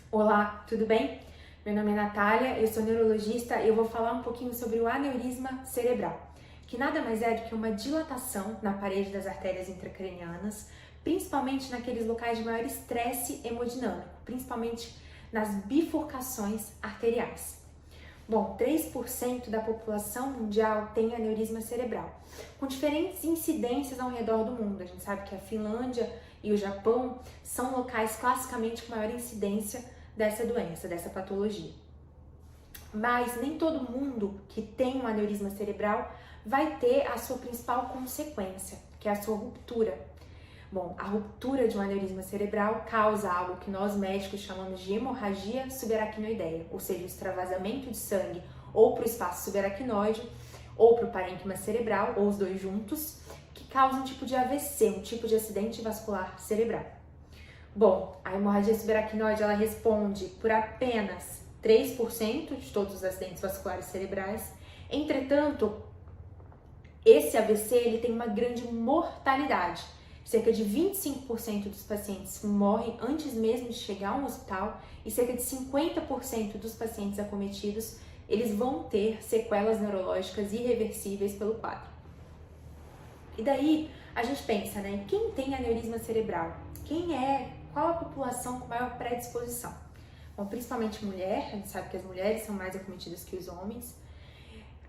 Olá, tudo bem? Meu nome é Natália, eu sou neurologista e eu vou falar um pouquinho sobre o aneurisma cerebral, que nada mais é do que uma dilatação na parede das artérias intracranianas, principalmente naqueles locais de maior estresse hemodinâmico, principalmente nas bifurcações arteriais. Bom, 3% da população mundial tem aneurisma cerebral, com diferentes incidências ao redor do mundo. A gente sabe que a Finlândia e o Japão são locais classicamente com maior incidência dessa doença, dessa patologia. Mas nem todo mundo que tem um aneurisma cerebral vai ter a sua principal consequência, que é a sua ruptura. Bom, a ruptura de um aneurisma cerebral causa algo que nós médicos chamamos de hemorragia subaracnoideia, ou seja, o extravasamento de sangue ou para o espaço subaracnoide ou para o parênquima cerebral, ou os dois juntos, que causa um tipo de AVC, um tipo de acidente vascular cerebral. Bom, a hemorragia subaracnoide ela responde por apenas 3% de todos os acidentes vasculares cerebrais. Entretanto, esse AVC ele tem uma grande mortalidade. Cerca de 25% dos pacientes morrem antes mesmo de chegar a um hospital e cerca de 50% dos pacientes acometidos eles vão ter sequelas neurológicas irreversíveis pelo quadro. E daí a gente pensa, né, quem tem aneurisma cerebral? Qual a população com maior predisposição? Bom, principalmente mulher, a gente sabe que as mulheres são mais acometidas que os homens.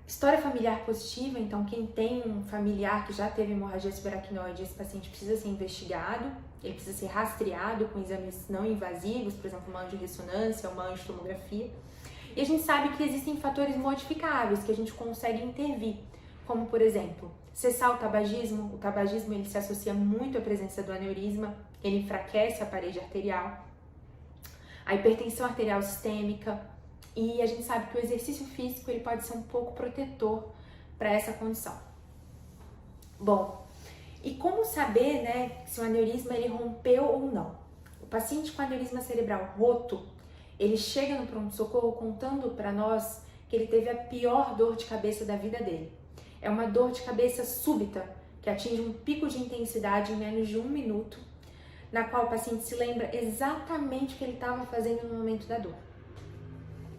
História familiar positiva, então quem tem um familiar que já teve hemorragia subaracnoide, esse paciente precisa ser investigado, ele precisa ser rastreado com exames não invasivos, por exemplo, uma angiorressonância, uma angiotomografia. E a gente sabe que existem fatores modificáveis que a gente consegue intervir, como por exemplo, cessar o tabagismo ele se associa muito à presença do aneurisma, ele enfraquece a parede arterial, a hipertensão arterial sistêmica, e a gente sabe que o exercício físico ele pode ser um pouco protetor para essa condição. Bom, e como saber, né, se o aneurisma ele rompeu ou não? O paciente com aneurisma cerebral roto, ele chega no pronto-socorro contando para nós que ele teve a pior dor de cabeça da vida dele. É uma dor de cabeça súbita, que atinge um pico de intensidade em menos de 1 minuto, na qual o paciente se lembra exatamente o que ele estava fazendo no momento da dor.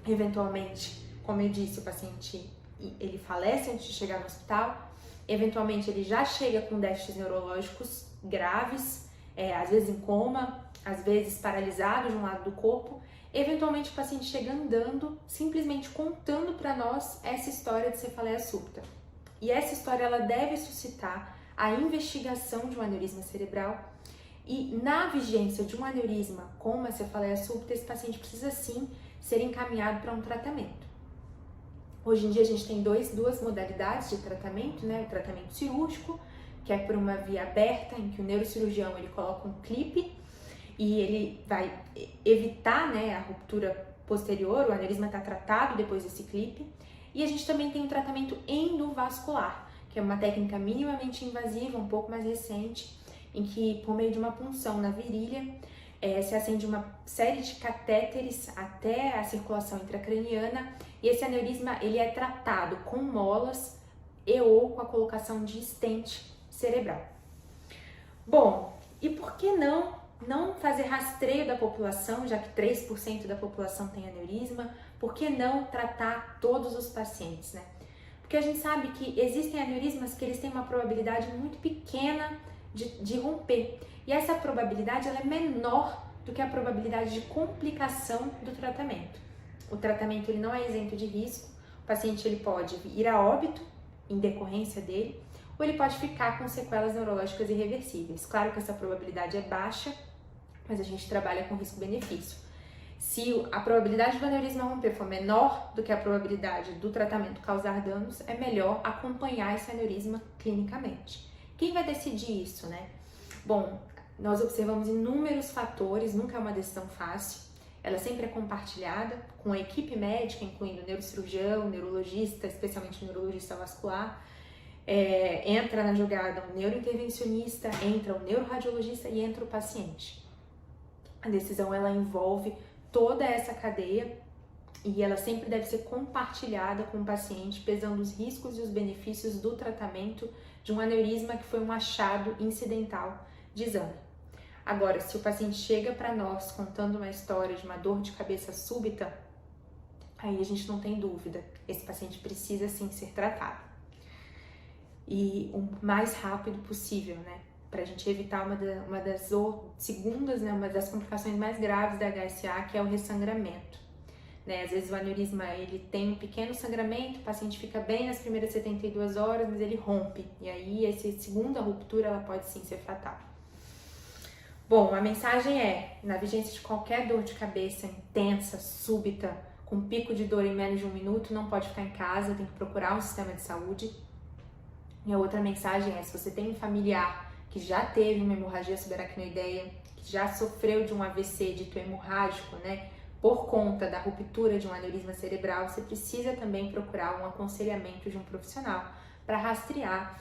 Eventualmente, como eu disse, o paciente ele falece antes de chegar no hospital, eventualmente ele já chega com déficits neurológicos graves, às vezes em coma, às vezes paralisado de um lado do corpo, eventualmente o paciente chega andando, simplesmente contando para nós essa história de cefaleia súbita. E essa história ela deve suscitar a investigação de um aneurisma cerebral e na vigência de um aneurisma com uma cefaleia súbita, esse paciente precisa sim ser encaminhado para um tratamento. Hoje em dia a gente tem duas modalidades de tratamento, né? O tratamento cirúrgico, que é por uma via aberta, em que o neurocirurgião ele coloca um clipe e ele vai evitar, né, a ruptura posterior, o aneurisma está tratado depois desse clipe. E a gente também tem o tratamento endovascular, que é uma técnica minimamente invasiva, um pouco mais recente, em que por meio de uma punção na virilha, se acende uma série de catéteres até a circulação intracraniana e esse aneurisma ele é tratado com molas e ou com a colocação de stent cerebral. Bom, e por que não fazer rastreio da população, já que 3% da população tem aneurisma? Por que não tratar todos os pacientes, né? Porque a gente sabe que existem aneurismas que eles têm uma probabilidade muito pequena de romper. E essa probabilidade ela é menor do que a probabilidade de complicação do tratamento. O tratamento ele não é isento de risco, o paciente ele pode ir a óbito em decorrência dele, ou ele pode ficar com sequelas neurológicas irreversíveis. Claro que essa probabilidade é baixa, mas a gente trabalha com risco-benefício. Se a probabilidade do aneurisma romper for menor do que a probabilidade do tratamento causar danos, é melhor acompanhar esse aneurisma clinicamente. Quem vai decidir isso, né? Bom, nós observamos inúmeros fatores, nunca é uma decisão fácil. Ela sempre é compartilhada com a equipe médica, incluindo neurocirurgião, neurologista, especialmente neurologista vascular. Entra na jogada um neurointervencionista, entra o neuroradiologista e entra o paciente. A decisão ela envolve toda essa cadeia e ela sempre deve ser compartilhada com o paciente, pesando os riscos e os benefícios do tratamento de um aneurisma que foi um achado incidental de exame. Agora, se o paciente chega para nós contando uma história de uma dor de cabeça súbita, aí a gente não tem dúvida, esse paciente precisa sim ser tratado. E o mais rápido possível, né? Para a gente evitar uma das complicações mais graves da HSA, que é o ressangramento. Né? Às vezes o aneurisma ele tem um pequeno sangramento, o paciente fica bem nas primeiras 72 horas, mas ele rompe. E aí essa segunda ruptura ela pode sim ser fatal. Bom, a mensagem é, na vigência de qualquer dor de cabeça intensa, súbita, com pico de dor em menos de 1 minuto, não pode ficar em casa, tem que procurar um sistema de saúde. E a outra mensagem é, se você tem um familiar que já teve uma hemorragia subaracnoideia, que já sofreu de um AVC dito hemorrágico, né, por conta da ruptura de um aneurisma cerebral, você precisa também procurar um aconselhamento de um profissional para rastrear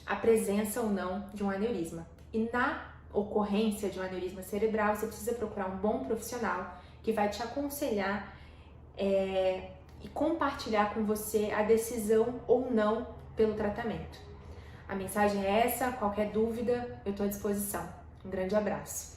a presença ou não de um aneurisma. E na ocorrência de um aneurisma cerebral, você precisa procurar um bom profissional que vai te aconselhar e compartilhar com você a decisão ou não pelo tratamento. A mensagem é essa, qualquer dúvida, eu estou à disposição. Um grande abraço.